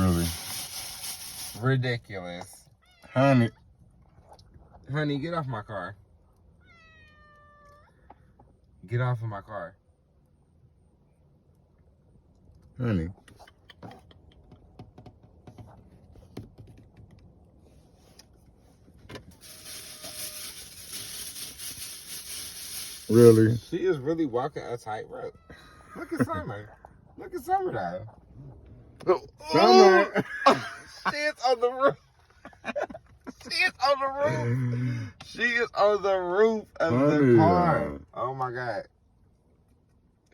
Really? Ridiculous. Honey, get off my car. Get off of my car. honey. Really? She is really walking a tightrope. Look at Summer. Look at Summer though. Summer. She is on the roof. She is on the roof. She is on the roof of the car. Oh my God.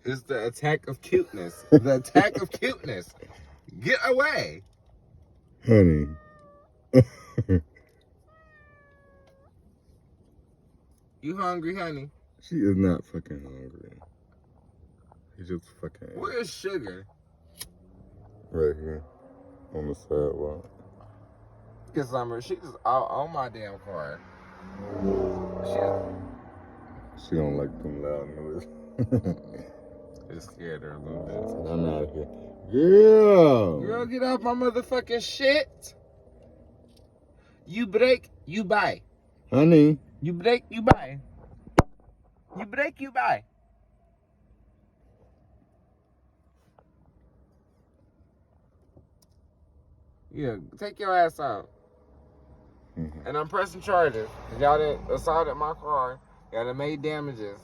It's the attack of cuteness. The attack of cuteness. Get away. Honey. You hungry, honey? She is not fucking hungry. She's just fucking. Where is Sugar? Right here. On the sidewalk. Look at Summer. She's just all on my damn car. She don't like them loud noises. It scared her a little I'm out of here. Girl. bit. Girl, get off my motherfucking shit. You break, you buy. Honey. You break, you buy. You break, you buy. Yeah, take your ass out. Mm-hmm. And I'm pressing charges. Y'all done assaulted my car. Y'all done made damages.